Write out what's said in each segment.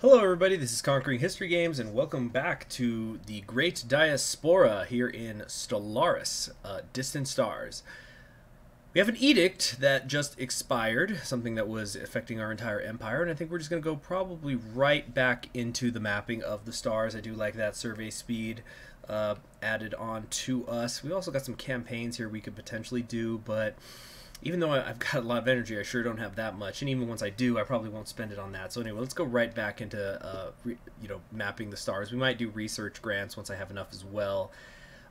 Hello everybody, this is Conquering History Games, and welcome back to the Great Diaspora here in Stellaris, Distant Stars. We have an edict that just expired, something that was affecting our entire empire, and I think we're just going to go probably right back into the mapping of the stars. I do like that survey speed added on to us. We also got some campaigns here we could potentially do, but even though I've got a lot of energy, I sure don't have that much. And even once I do, I probably won't spend it on that. So anyway, let's go right back into mapping the stars. We might do research grants once I have enough as well.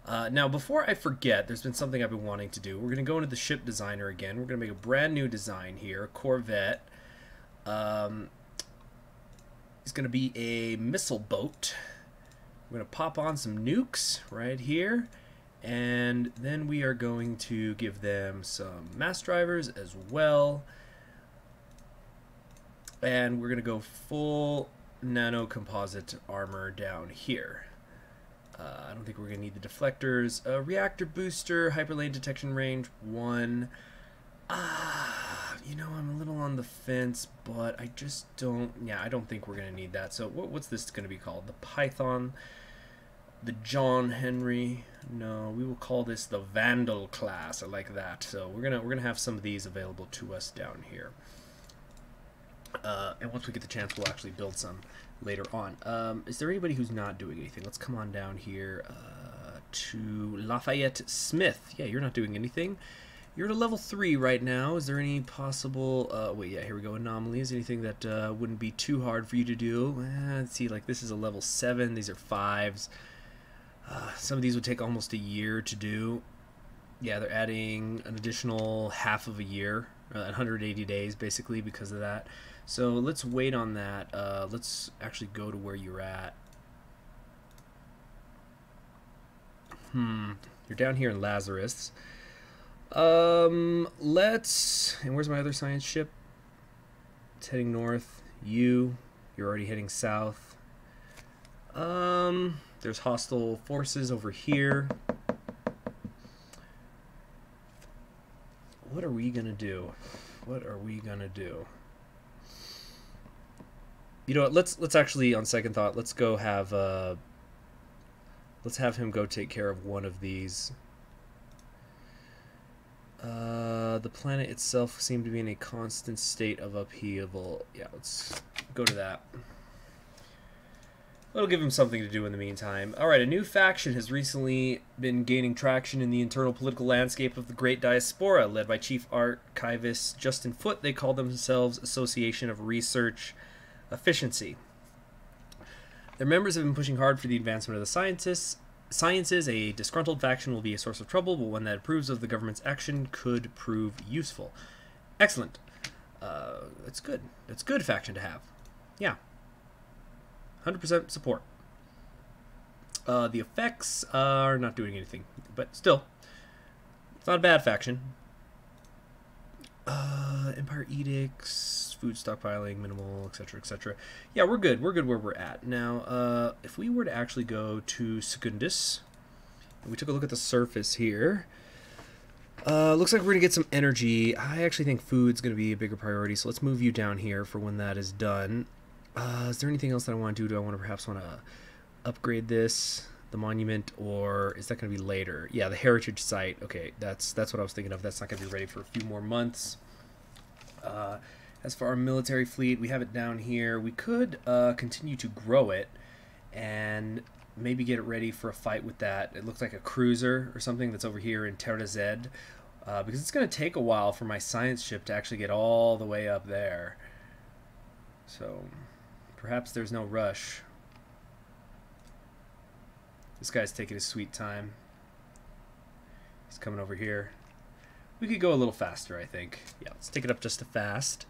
Now, before I forget, there's been something I've been wanting to do. We're going to go into the ship designer again. We're going to make a brand new design here, a Corvette. It's going to be a missile boat. We're going to pop on some nukes right here. And then we are going to give them some mass drivers as well. And we're going to go full nano composite armor down here. I don't think we're going to need the deflectors. Reactor booster, hyperlane detection range 1. You know, I'm a little on the fence, but I just don't... Yeah, I don't think we're going to need that. So what's this going to be called? The Python... The John Henry, no, we will call this the Vandal class. I like that. So we're gonna have some of these available to us down here. And once we get the chance, we'll actually build some later on. Is there anybody who's not doing anything? Let's come on down here to Lafayette Smith. Yeah, you're not doing anything. You're at a level 3 right now. Is there any possible... wait, yeah, here we go. Anomalies. Anything that wouldn't be too hard for you to do? Let's see, like this is a level 7. These are 5s. Some of these would take almost a year to do. Yeah, they're adding an additional half of a year, 180 days basically because of that. So let's wait on that. Let's actually go to where you're at. You're down here in Lazurus. And where's my other science ship? It's heading north. You're already heading south. There's hostile forces over here. What are we gonna do? What are we gonna do? You know what? Let's actually, on second thought, let's go have let's have him go take care of one of these. The planet itself seemed to be in a constant state of upheaval. Yeah, let's go to that. It'll give him something to do in the meantime. Alright, a new faction has recently been gaining traction in the internal political landscape of the Great Diaspora, led by Chief Archivist Justin Foote. They call themselves Association of Research Efficiency. Their members have been pushing hard for the advancement of the sciences. A disgruntled faction will be a source of trouble, but one that approves of the government's action could prove useful. Excellent. That's good. That's a good faction to have. Yeah. 100% support. The effects are not doing anything, but still, it's not a bad faction. Empire edicts, food stockpiling, minimal, etc., etc. Yeah, we're good. We're good where we're at. Now, if we were to actually go to Secundus, and we took a look at the surface here, looks like we're going to get some energy. I actually think food's going to be a bigger priority, so let's move you down here for when that is done. Is there anything else that I want to do? Do I want to perhaps upgrade this, the monument, or is that going to be later? Yeah, the heritage site. Okay, that's what I was thinking of. That's not going to be ready for a few more months. As for our military fleet, we have it down here. We could continue to grow it and maybe get it ready for a fight with that. It looks like a cruiser or something that's over here in Terra Zed, because it's going to take a while for my science ship to actually get all the way up there. So... perhaps there's no rush. This guy's taking his sweet time. He's coming over here. We could go a little faster, I think. Yeah, let's take it up just a fast.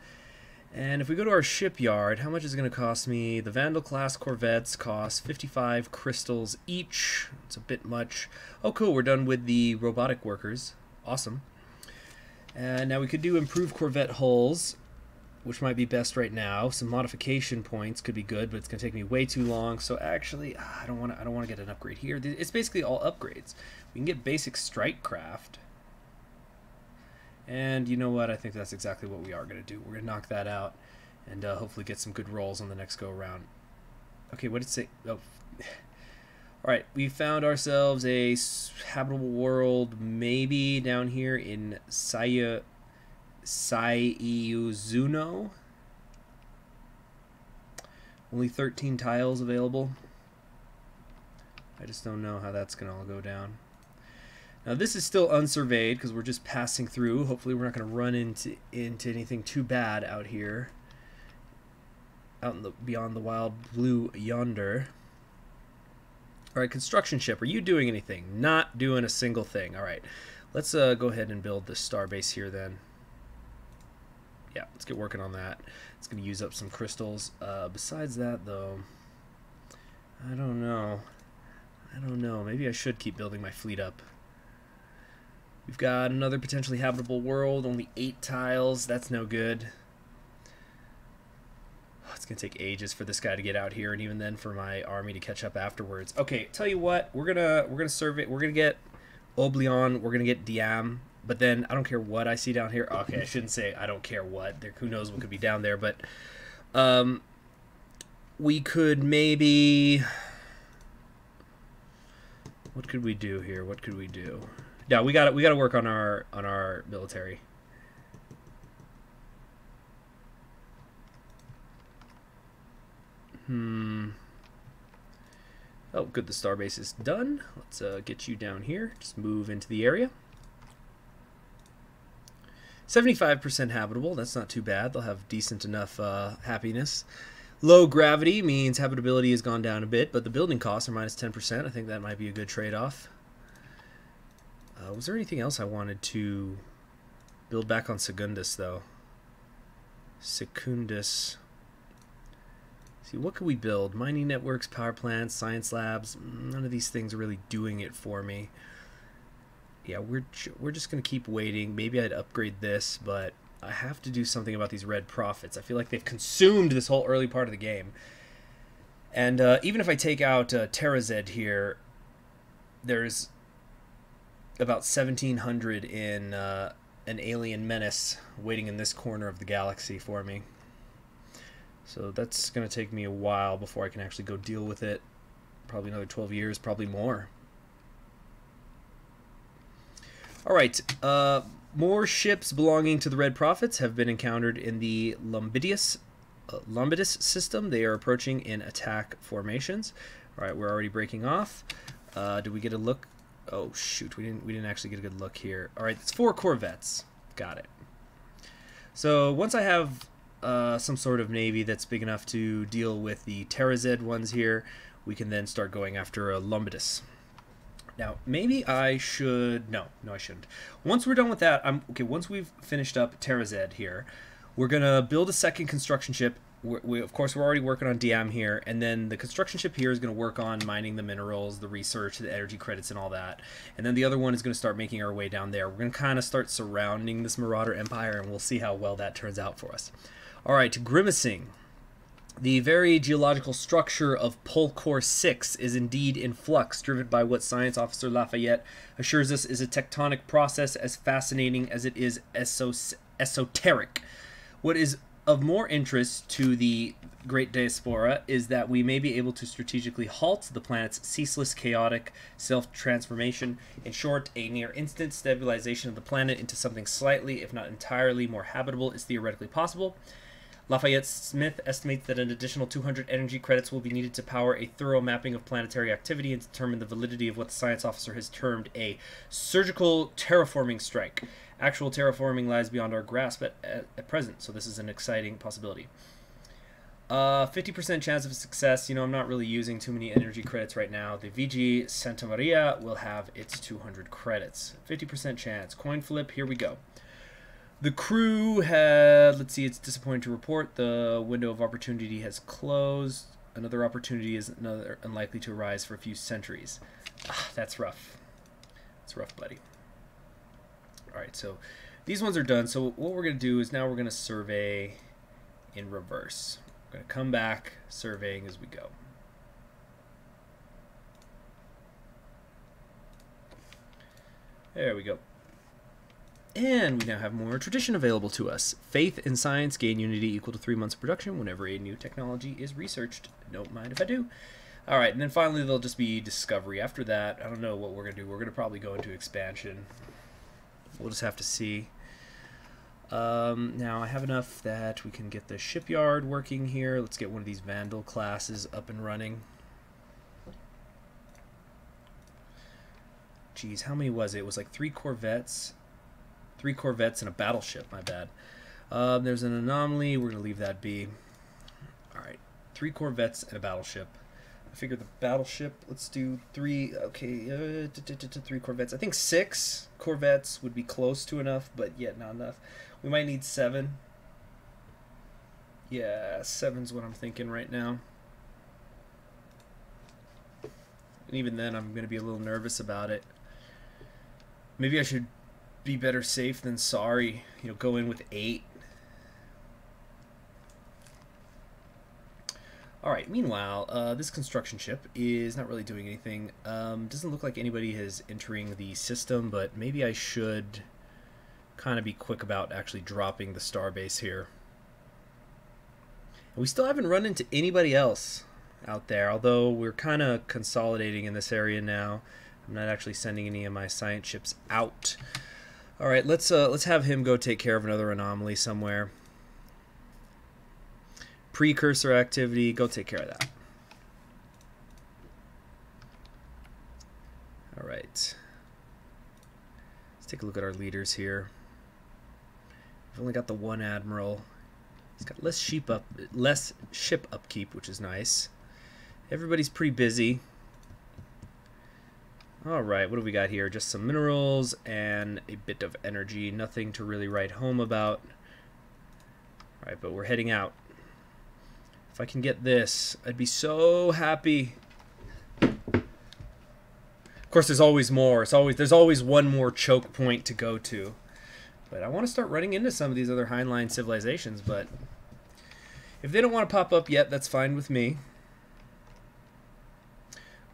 And if we go to our shipyard, how much is it going to cost me? The Vandal class Corvettes cost 55 crystals each. It's a bit much. Oh, cool. We're done with the robotic workers. Awesome. And now we could do improved Corvette hulls, which might be best right now. Some modification points could be good, but it's gonna take me way too long. So actually, I don't want to get an upgrade here. It's basically all upgrades. We can get basic strike craft, and you know what? I think that's exactly what we are gonna do. We're gonna knock that out, and hopefully get some good rolls on the next go around. Okay, what did it say? Oh. Alright, we found ourselves a habitable world, maybe down here in Saiuzuno. Only 13 tiles available. I just don't know how that's going to all go down. Now this is still unsurveyed because we're just passing through. Hopefully we're not going to run into anything too bad out here. Out in the beyond the wild blue yonder. Alright, construction ship, are you doing anything? Not doing a single thing. Alright, let's go ahead and build the starbase here then. Yeah, let's get working on that. It's going to use up some crystals. Besides that, though, I don't know. Maybe I should keep building my fleet up. We've got another potentially habitable world, only 8 tiles. That's no good. It's gonna take ages for this guy to get out here, and even then for my army to catch up afterwards. Okay, tell you what, we're gonna survey. We're gonna get Oblion. We're gonna get Diam. But then I don't care what I see down here. Okay, I shouldn't say I don't care what. Who knows what could be down there? But we could maybe. What could we do here? What could we do? Yeah, we got to work on our military. Oh, good. The starbase is done. Let's get you down here. Just move into the area. 75% habitable. That's not too bad. They'll have decent enough happiness. Low gravity means habitability has gone down a bit, but the building costs are minus 10%. I think that might be a good trade-off. Was there anything else I wanted to build back on Secundus, though? Secundus. See, what could we build? Mining networks, power plants, science labs. None of these things are really doing it for me. Yeah, we're just going to keep waiting. Maybe I'd upgrade this, but I have to do something about these red profits. I feel like they've consumed this whole early part of the game. And even if I take out Terrazed here, there's about 1,700 in an alien menace waiting in this corner of the galaxy for me. So that's going to take me a while before I can actually go deal with it. Probably another 12 years, probably more. Alright, more ships belonging to the Red Prophets have been encountered in the Lombidus system. They are approaching in attack formations. Alright, we're already breaking off. Did we get a look? Oh shoot, we didn't actually get a good look here. Alright, it's 4 corvettes. Got it. So once I have some sort of navy that's big enough to deal with the Terrazed ones here, we can then start going after a Lombidus. Now, maybe I should... No, I shouldn't. Once we're done with that, okay, once we've finished up Terrazed here, we're going to build a second construction ship. Of course, we're already working on Diam here, and then the construction ship here is going to work on mining the minerals, the research, the energy credits, and all that. And then the other one is going to start making our way down there. We're going to kind of start surrounding this Marauder Empire, and we'll see how well that turns out for us. All right, grimacing. The very geological structure of Polcor 6 is indeed in flux, driven by what Science Officer Lafayette assures us is a tectonic process as fascinating as it is esoteric. What is of more interest to the Great Diaspora is that we may be able to strategically halt the planet's ceaseless chaotic self-transformation. In short, a near-instant stabilization of the planet into something slightly, if not entirely, more habitable is theoretically possible. Lafayette Smith estimates that an additional 200 energy credits will be needed to power a thorough mapping of planetary activity and determine the validity of what the science officer has termed a surgical terraforming strike. Actual terraforming lies beyond our grasp at present, so this is an exciting possibility. 50% chance of success. You know, I'm not really using too many energy credits right now. The VG Santa Maria will have its 200 credits. 50% chance. Coin flip, here we go. The crew had, let's see, it's disappointing to report the window of opportunity has closed. Another opportunity is unlikely to arise for a few centuries. That's rough. That's rough, buddy. All right, so these ones are done. So what we're going to do is now we're going to survey in reverse. We're going to come back surveying as we go. There we go. And we now have more tradition available to us. Faith in science, gain unity equal to 3 months of production whenever a new technology is researched. Don't mind if I do. All right, and then finally there'll just be discovery. After that, I don't know what we're going to do. We're going to probably go into expansion. We'll just have to see. Now I have enough that we can get the shipyard working here. Let's get one of these Vandal classes up and running. Geez, how many was it? It was like 3 corvettes. 3 corvettes and a battleship, my bad. There's an anomaly. We're going to leave that be. All right, 3 corvettes and a battleship. I figured the battleship, let's do 3, okay, 3 corvettes. I think 6 corvettes would be close to enough, but yet not enough. We might need 7. Yeah, 7's what I'm thinking right now. And even then, I'm going to be a little nervous about it. Maybe I should be better safe than sorry. You know, go in with 8. Alright, meanwhile, this construction ship is not really doing anything. Doesn't look like anybody is entering the system, but maybe I should kind of be quick about actually dropping the starbase here. And we still haven't run into anybody else out there, although we're kind of consolidating in this area now. I'm not actually sending any of my science ships out. Alright, let's have him go take care of another anomaly somewhere. Precursor activity, go take care of that. Alright. Let's take a look at our leaders here. We've only got the 1 admiral. He's got less ship upkeep, which is nice. Everybody's pretty busy. Alright, what do we got here? Just some minerals and a bit of energy. Nothing to really write home about. Alright, but we're heading out. If I can get this, I'd be so happy. Of course, there's always more. There's always one more choke point to go to. But I want to start running into some of these other Heinlein civilizations, but if they don't want to pop up yet, that's fine with me.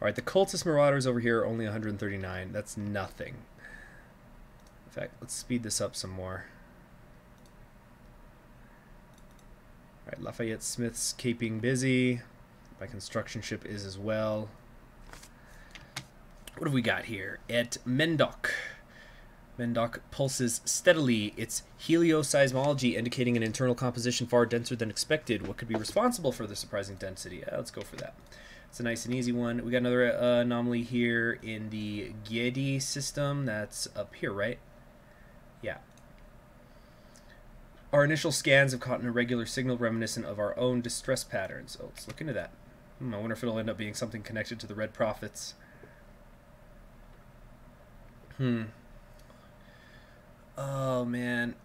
Alright, the Cultist Marauders over here are only 139. That's nothing. In fact, let's speed this up some more. Alright, Lafayette Smith's keeping busy. My construction ship is as well. What have we got here? At Mendoc. Mendoc pulses steadily. Its helioseismology indicating an internal composition far denser than expected. What could be responsible for the surprising density? Let's go for that. It's a nice and easy one. We got another anomaly here in the Giedi system. That's up here, right? Yeah. Our initial scans have caught an irregular signal reminiscent of our own distress patterns. Oh, let's look into that. I wonder if it'll end up being something connected to the Red Prophets. Oh, man.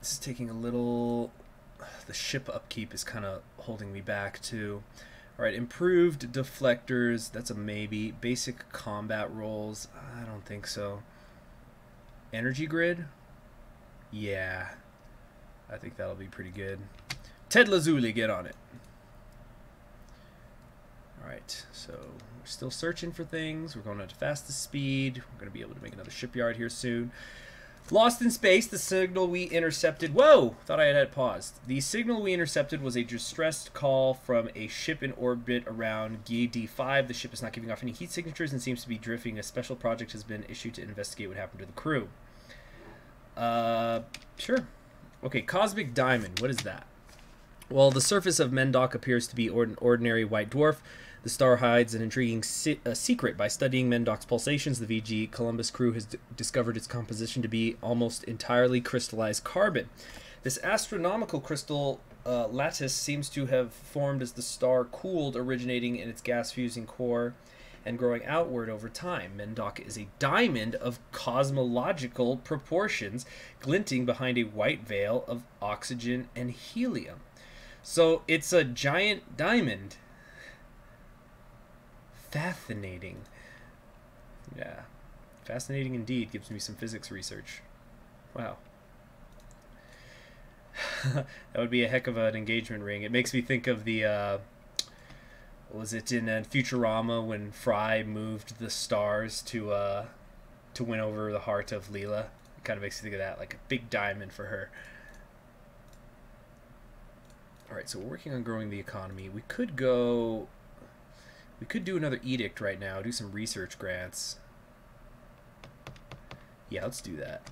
This is taking a little... The ship upkeep is kind of holding me back, too. Alright, improved deflectors. That's a maybe. Basic combat rolls. I don't think so. Energy grid? Yeah. I think that'll be pretty good. Ted Lazuli, get on it. Alright, so we're still searching for things. We're going at fastest speed. We're going to be able to make another shipyard here soon. Lost in space, the signal we intercepted... Whoa! Thought I had paused. The signal we intercepted was a distressed call from a ship in orbit around Giedi-5. The ship is not giving off any heat signatures and seems to be drifting. A special project has been issued to investigate what happened to the crew. Sure. Okay, Cosmic Diamond. What is that? Well, the surface of Mendoc appears to be an ordinary white dwarf. The star hides an intriguing secret. By studying Mendoc's pulsations, the VG Columbus crew has discovered its composition to be almost entirely crystallized carbon. This astronomical crystal lattice seems to have formed as the star cooled, originating in its gas-fusing core and growing outward over time. Mendoc is a diamond of cosmological proportions, glinting behind a white veil of oxygen and helium. So it's a giant diamond. Fascinating. Yeah. Fascinating indeed. Gives me some physics research. Wow. That would be a heck of an engagement ring. It makes me think of the, was it in Futurama when Fry moved the stars to to win over the heart of Leela. It kind of makes you think of that, like a big diamond for her. Alright, so we're working on growing the economy. We could do another edict right now, do some research grants. Yeah, let's do that.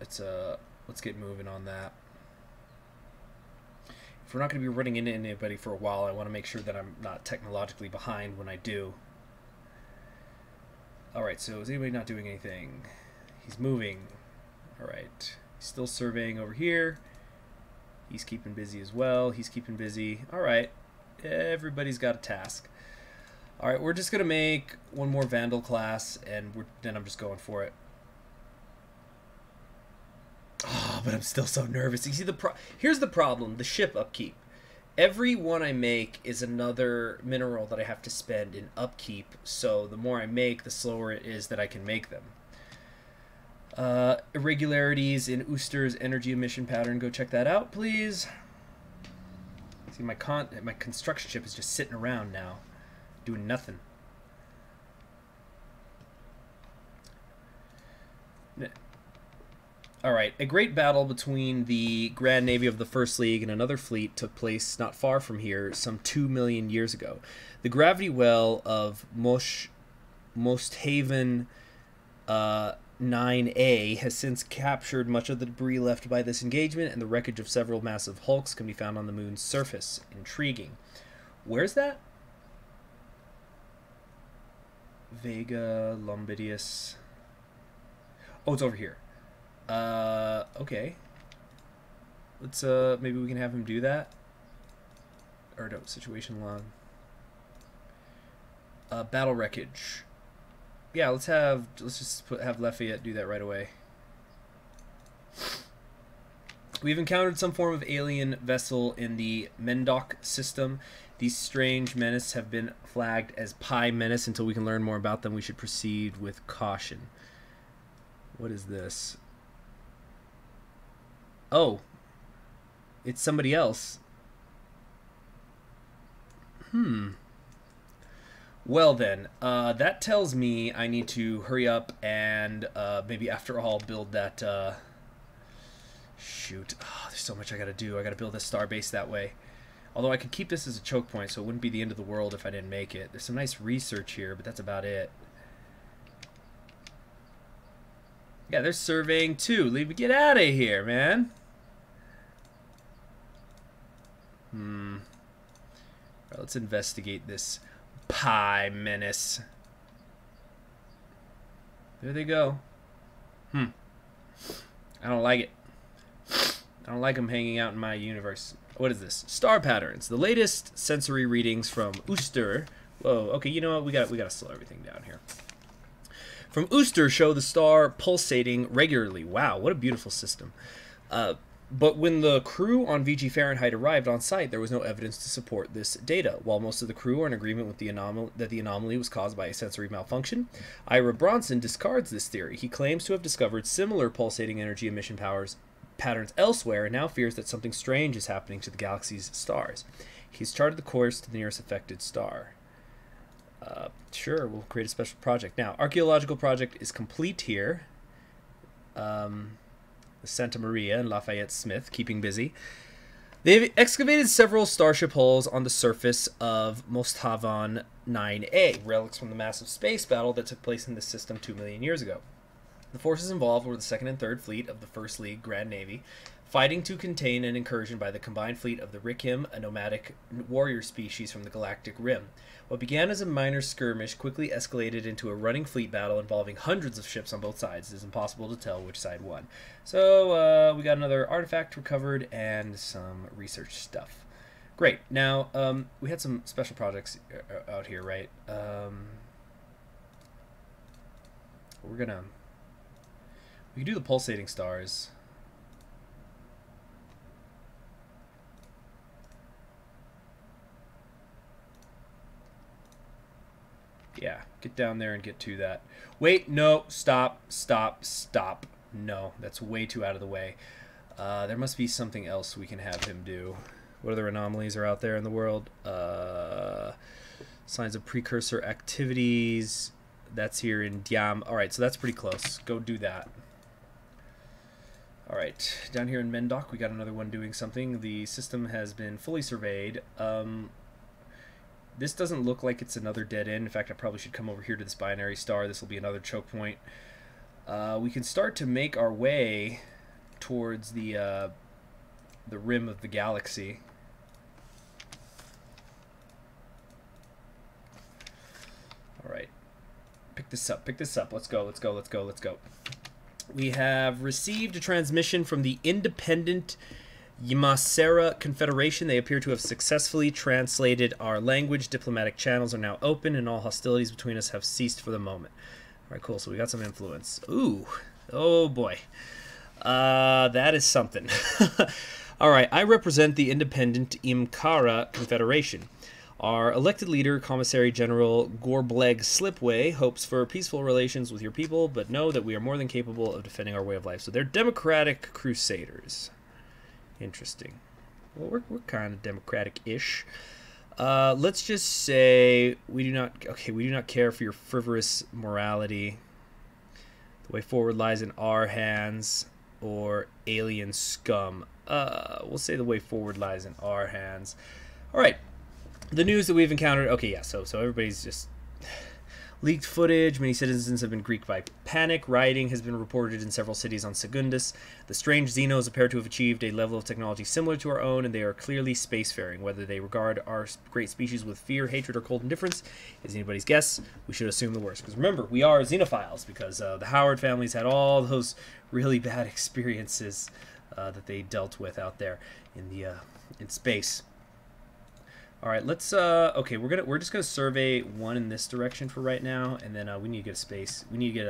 Let's get moving on that. If we're not going to be running into anybody for a while, I want to make sure that I'm not technologically behind when I do. Alright, so is anybody not doing anything? He's moving. Alright. He's still surveying over here. He's keeping busy as well. He's keeping busy. Alright. Everybody's got a task. Alright, we're just going to make one more Vandal class, and then I'm just going for it. Oh, but I'm still so nervous. You see, here's the problem. The ship upkeep. Every one I make is another mineral that I have to spend in upkeep, so the more I make, the slower it is that I can make them. Irregularities in Ooster's energy emission pattern. Go check that out, please. See, my construction ship is just sitting around now, doing nothing. Alright, a great battle between the Grand Navy of the First League and another fleet took place not far from here, some 2 million years ago. The gravity well of Mosthaven 9A has since captured much of the debris left by this engagement, and the wreckage of several massive hulks can be found on the moon's surface. Intriguing. Where's that? Vega, Lombidius. Oh, it's over here. Okay. Let's, maybe we can have him do that. Or no, situation log. Battle wreckage. Yeah, let's just have Lafayette do that right away. We've encountered some form of alien vessel in the Mendoc system. These strange menace have been flagged as Pi Menace. Until we can learn more about them, we should proceed with caution. What is this? Oh. It's somebody else. Well then, that tells me I need to hurry up and maybe after all build that, shoot, oh, there's so much I gotta do. I gotta build a star base that way. Although I could keep this as a choke point, so it wouldn't be the end of the world if I didn't make it. There's some nice research here, but that's about it. Yeah, they're surveying too. Leave me, get out of here, man. Alright, let's investigate this Pi Menace. There they go. I don't like it. I don't like them hanging out in my universe. What is this? Star patterns. The latest sensory readings from Ooster. Whoa. Okay, you know what? We gotta slow everything down here. From Ooster show the star pulsating regularly. Wow, what a beautiful system. But when the crew on VG Fahrenheit arrived on site, there was no evidence to support this data. While most of the crew are in agreement with the anomaly was caused by a sensory malfunction, Ira Bronson discards this theory. He claims to have discovered similar pulsating energy emission patterns elsewhere, and now fears that something strange is happening to the galaxy's stars. He's charted the course to the nearest affected star. Sure, we'll create a special project. Now, archaeological project is complete here. Santa Maria and Lafayette Smith keeping busy. They've excavated several starship holes on the surface of Mosthaven 9A, relics from the massive space battle that took place in this system 2 million years ago. The forces involved were the 2nd and 3rd Fleet of the First League Grand Navy, fighting to contain an incursion by the combined fleet of the Rikim, a nomadic warrior species from the Galactic Rim. What began as a minor skirmish quickly escalated into a running fleet battle involving hundreds of ships on both sides. It is impossible to tell which side won. So, we got another artifact recovered and some research stuff. Great. Now, we had some special projects out here, right? We can do the pulsating stars. Yeah, get down there and get to that. Wait, no, stop. No, that's way too out of the way. There must be something else we can have him do. What other anomalies are out there in the world? Signs of precursor activities. That's here in Diam. All right, so that's pretty close. Go do that. All right, down here in Mendok, we got another one doing something. The system has been fully surveyed. This doesn't look like it's another dead end. In fact, I probably should come over here to this binary star. This will be another choke point. We can start to make our way towards the rim of the galaxy. All right, pick this up. Pick this up. Let's go. Let's go. Let's go. Let's go. We have received a transmission from the independent Ymasera Confederation. They appear to have successfully translated our language. Diplomatic channels are now open, and all hostilities between us have ceased for the moment. All right, cool. So we got some influence. Ooh. Oh, boy. That is something. All right. I represent the independent Imkara Confederation. Our elected leader, Commissary General Gorbleg Slipway, hopes for peaceful relations with your people, but know that we are more than capable of defending our way of life. So they're democratic crusaders. Interesting. Well, we're kind of democratic-ish. Let's just say we do not care for your frivolous morality. The way forward lies in our hands, or alien scum. We'll say the way forward lies in our hands. All right. The news that we've encountered. Okay, yeah. So everybody's just leaked footage. Many citizens have been Greek by panic. Rioting has been reported in several cities on Secundus. The strange Xenos appear to have achieved a level of technology similar to our own, and they are clearly spacefaring. Whether they regard our great species with fear, hatred, or cold indifference is anybody's guess. We should assume the worst. Because remember, we are xenophiles, because the Howard families had all those really bad experiences that they dealt with out there in space. All right, let's. Okay, we're just gonna survey one in this direction for right now, and then we need to get a space. We need to get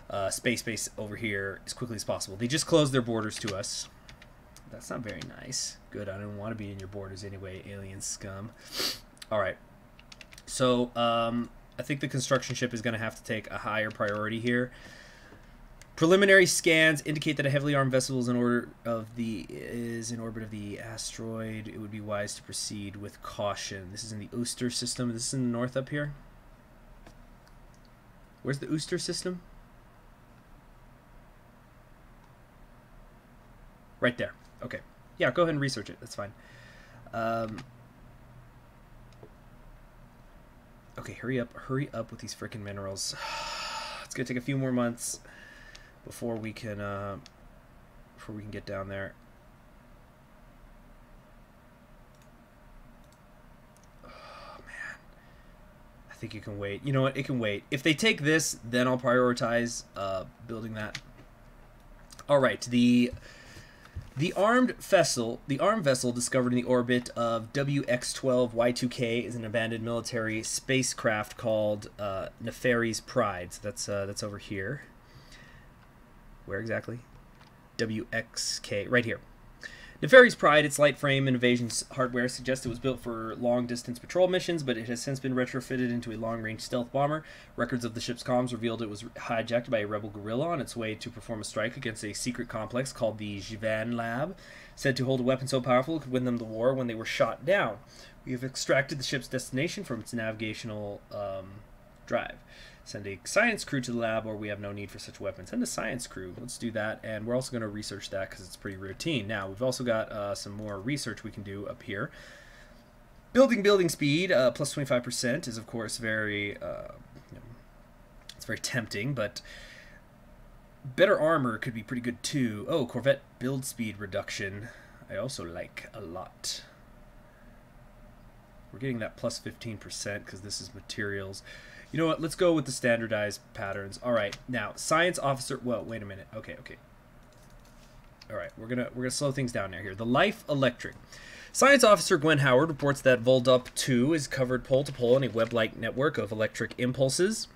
a space base over here as quickly as possible. They just closed their borders to us. That's not very nice. Good. I don't want to be in your borders anyway, alien scum. All right. So I think the construction ship is gonna have to take a higher priority here. Preliminary scans indicate that a heavily armed vessel is in orbit of the asteroid. It would be wise to proceed with caution. This is in the Ooster system. This is in the north up here. Where's the Ooster system? Right there. Okay. Yeah, go ahead and research it. That's fine. Okay, hurry up with these freaking minerals. It's gonna take a few more months before we can get down there. Oh man, I think you can wait. You know what? It can wait. If they take this, then I'll prioritize building that. All right, the armed vessel discovered in the orbit of WX-12Y2K is an abandoned military spacecraft called Nefari's Pride. So that's over here. Where exactly? WXK, right here. Nefari's Pride, its light frame and evasion hardware suggests it was built for long-distance patrol missions, but it has since been retrofitted into a long-range stealth bomber. Records of the ship's comms revealed it was hijacked by a rebel guerrilla on its way to perform a strike against a secret complex called the Jivan Lab, said to hold a weapon so powerful it could win them the war when they were shot down. We have extracted the ship's destination from its navigational drive. Send a science crew to the lab, or we have no need for such weapons. Send a science crew. Let's do that, and we're also going to research that because it's pretty routine. Now, we've also got some more research we can do up here. Building speed, plus 25% is, of course, very, it's very tempting, but better armor could be pretty good, too. Oh, Corvette build speed reduction. I also like a lot. We're getting that plus 15% because this is materials. You know what? Let's go with the standardized patterns. All right. Now, science officer. Well, wait a minute. Okay. All right. We're gonna slow things down now here. The Life Electric. Science officer Gwen Howard reports that Voldup 2 is covered pole to pole in a web-like network of electric impulses.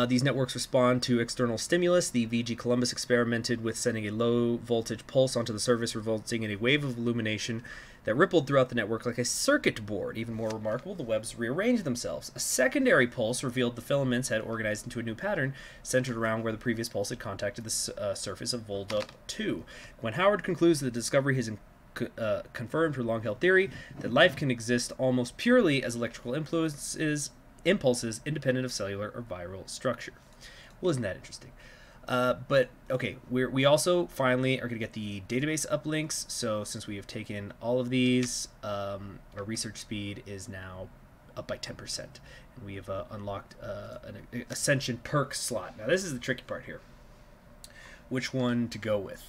These networks respond to external stimulus. The VG Columbus experimented with sending a low-voltage pulse onto the surface, resulting in a wave of illumination that rippled throughout the network like a circuit board. Even more remarkable, the webs rearranged themselves. A secondary pulse revealed the filaments had organized into a new pattern centered around where the previous pulse had contacted the surface of Voldup 2. Gwen Howard concludes that the discovery has confirmed her long-held theory that life can exist almost purely as electrical influences impulses independent of cellular or viral structure. Well, isn't that interesting? But okay, we also finally are going to get the database uplinks. So since we have taken all of these, our research speed is now up by 10%. And we have unlocked an Ascension perk slot. Now this is the tricky part here. Which one to go with?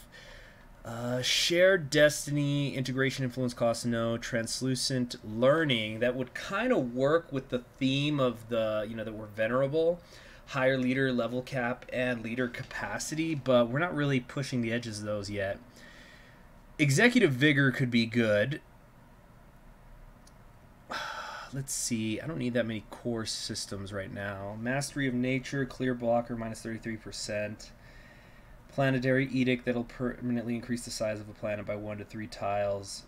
Shared destiny, integration, influence, cost, no, translucent learning. That would kind of work with the theme of the, that we're venerable. Higher leader level cap and leader capacity, but we're not really pushing the edges of those yet. Executive vigor could be good. Let's see. I don't need that many core systems right now. Mastery of nature, clear blocker, minus 33%. Planetary edict, that'll permanently increase the size of a planet by 1 to 3 tiles.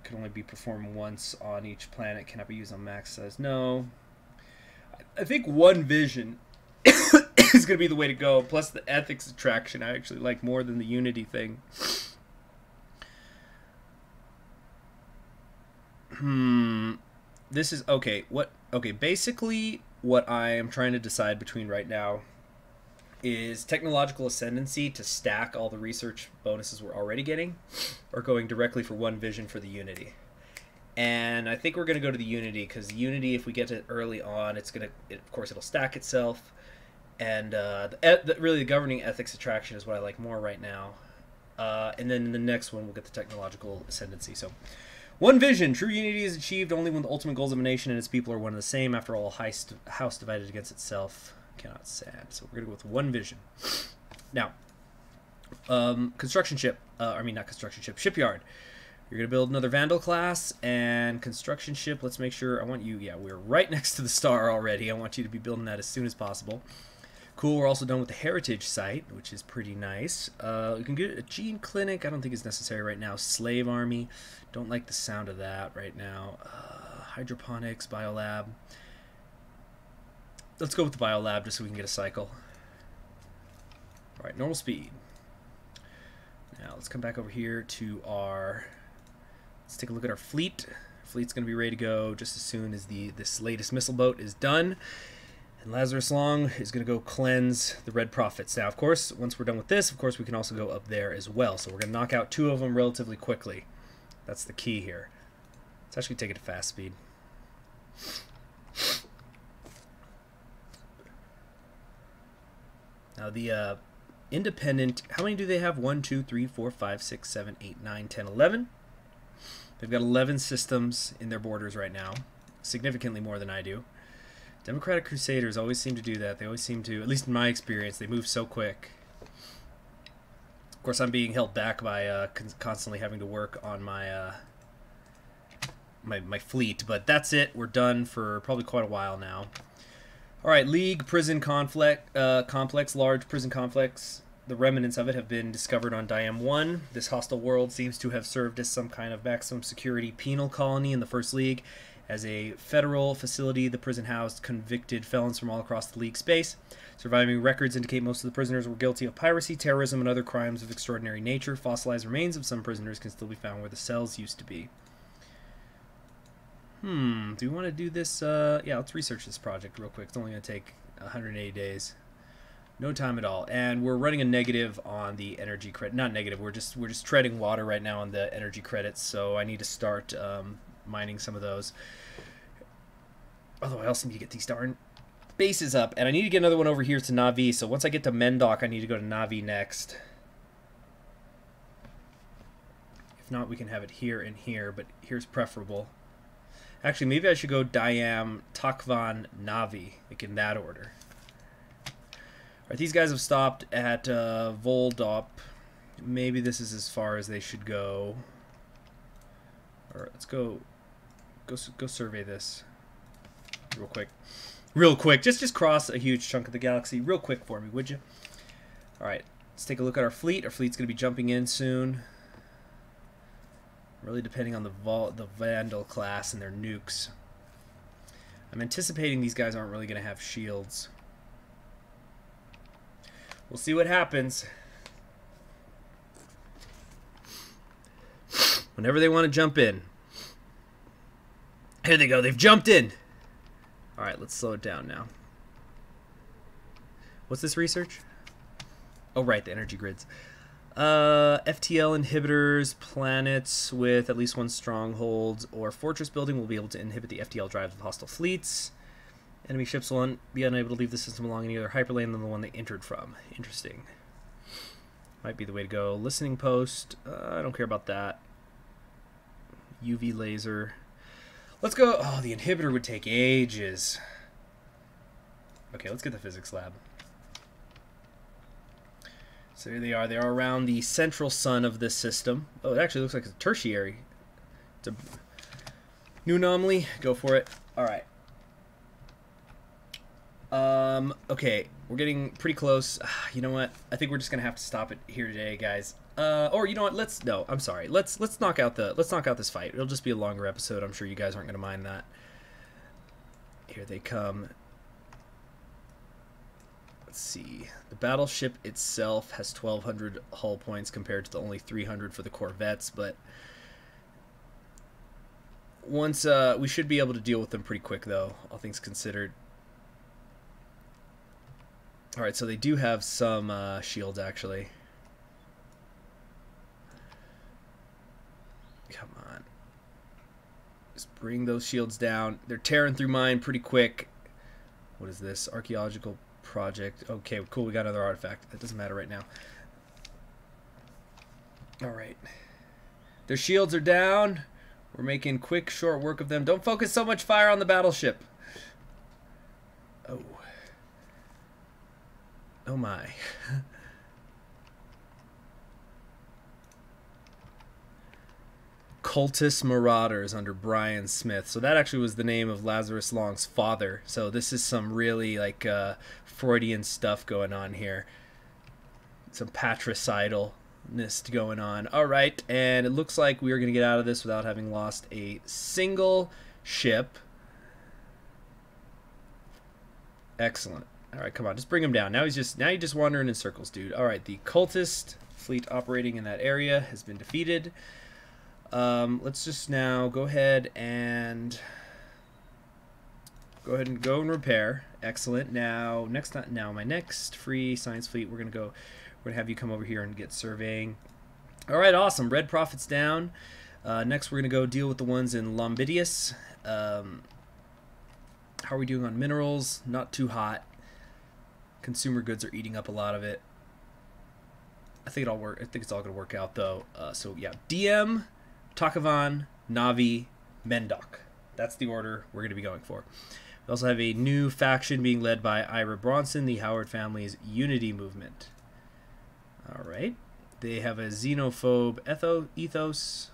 Can only be performed once on each planet. Cannot be used on max size. No. I think one vision is going to be the way to go. Plus the ethics attraction I actually like more than the unity thing. This is okay. Basically what I am trying to decide between right now is technological ascendancy to stack all the research bonuses we're already getting, or going directly for one vision for the unity. And I think we're going to go to the unity, because unity, if we get it early on, of course it'll stack itself. And really the governing ethics attraction is what I like more right now. And then in the next one we'll get the technological ascendancy. So one vision. True unity is achieved only when the ultimate goals of a nation and its people are one and the same. After all, a house divided against itself cannot stand. So we're going to go with one vision. Now, construction ship. Not construction ship. Shipyard. You're going to build another Vandal class and construction ship. Let's make sure. I want you. Yeah, we're right next to the star already. I want you to be building that as soon as possible. Cool, we're also done with the heritage site, which is pretty nice. We can get a gene clinic. I don't think it's necessary right now. Slave army. Don't like the sound of that right now. Hydroponics, biolab. Let's go with the biolab just so we can get a cycle. All right, normal speed. Now let's come back over here to our... Let's take a look at our fleet. Fleet's going to be ready to go just as soon as this latest missile boat is done. And Lazurus Long is going to go cleanse the Red Prophets. Now, of course, once we're done with this, of course, we can also go up there as well. So we're going to knock out 2 of them relatively quickly. That's the key here. Let's actually take it to fast speed. Now, the independent, how many do they have? 1, 2, 3, 4, 5, 6, 7, 8, 9, 10, 11. They've got 11 systems in their borders right now. Significantly more than I do. Democratic Crusaders always seem to do that. They always seem to, at least in my experience, they move so quick. Of course, I'm being held back by constantly having to work on my my fleet, but that's it. We're done for probably quite a while now. All right, League prison complex, large prison complex. The remnants of it have been discovered on Diam 1. This hostile world seems to have served as some kind of maximum security penal colony in the First League. As a federal facility, the prison housed convicted felons from all across the League space. Surviving records indicate most of the prisoners were guilty of piracy, terrorism, and other crimes of extraordinary nature. Fossilized remains of some prisoners can still be found where the cells used to be. Do we want to do this? Yeah, let's research this project real quick. It's only going to take 180 days. No time at all. And we're running a negative on the energy credit. Not negative, we're just treading water right now on the energy credits, so I need to start mining some of those. Although I also need to get these darn bases up, and I need to get another one over here to Navi. So once I get to Mendok, I need to go to Navi next. If not, we can have it here and here, but here's preferable. Actually, maybe I should go Diam, Takvan, Navi, like in that order. All right, these guys have stopped at Voldop. Maybe this is as far as they should go. All right, let's go survey this real quick. Just cross a huge chunk of the galaxy real quick for me, would you? All right, let's take a look at our fleet. Our fleet's going to be jumping in soon. Really depending on the Vandal class and their nukes. I'm anticipating these guys aren't really going to have shields. We'll see what happens. Whenever they want to jump in. Here they go. They've jumped in. Alright, let's slow it down now. What's this research? Oh, right, the energy grids. FTL inhibitors, planets with at least one stronghold or fortress building will be able to inhibit the FTL drives of hostile fleets. Enemy ships will be unable to leave the system along any other hyperlane than the one they entered from. Interesting. Might be the way to go. Listening post. I don't care about that. UV laser. Let's go. Oh, the inhibitor would take ages. Okay, let's get the physics lab. So here they are. They are around the central sun of this system. Oh, it actually looks like it's a tertiary. It's a new anomaly. Go for it. All right. Okay, we're getting pretty close. You know what? I think we're just gonna have to stop it here today, guys. Or you know what? No, I'm sorry. Let's knock out this fight. It'll just be a longer episode. I'm sure you guys aren't gonna mind that. Here they come. Let's see. The battleship itself has 1,200 hull points compared to the only 300 for the corvettes, but once we should be able to deal with them pretty quick, though, all things considered. All right, so they do have some shields, actually. Come on. Just bring those shields down. They're tearing through mine pretty quick. What is this? Archaeological project. Okay, cool. We got another artifact. That doesn't matter right now. All right. Their shields are down. We're making quick, short work of them. Don't focus so much fire on the battleship. Oh. Oh my. Cultist Marauders under Brian Smith. So that actually was the name of Lazarus Long's father. So this is some really like Freudian stuff going on here. Some patricidalness going on. All right, and it looks like we are going to get out of this without having lost a single ship. Excellent. All right, come on, just bring him down. Now you're just wandering in circles, dude. All right, the cultist fleet operating in that area has been defeated. Let's just now go ahead and go and repair. Excellent. Now my next free science fleet, we're gonna have you come over here and get surveying. All right, awesome. Red profits down. Next, we're gonna go deal with the ones in Lombidius. How are we doing on minerals? Not too hot. Consumer goods are eating up a lot of it. I think it'll work. I think it's all gonna work out though. So yeah, DM, Takavan, Navi, Mendok. That's the order we're gonna be going for. We also have a new faction being led by Ira Bronson, the Howard family's Unity movement. All right, they have a xenophobe ethos.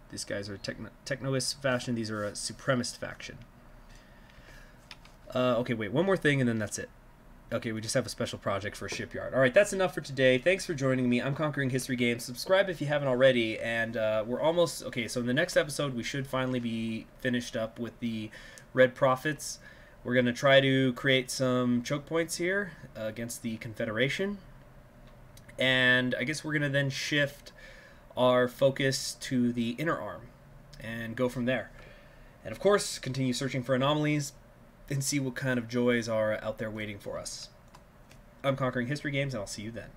These guys are technoist faction. These are a supremacist faction. Okay, wait, one more thing and then that's it. Okay, we just have a special project for a shipyard. All right, that's enough for today. Thanks for joining me. I'm Conquering History Games. Subscribe if you haven't already. And we're almost... Okay, so in the next episode, we should finally be finished up with the Red Prophets. We're going to try to create some choke points here against the Confederation. And I guess we're going to then shift our focus to the Inner Arm and go from there. And of course, continue searching for anomalies and see what kind of joys are out there waiting for us. I'm Conquering History Games, and I'll see you then.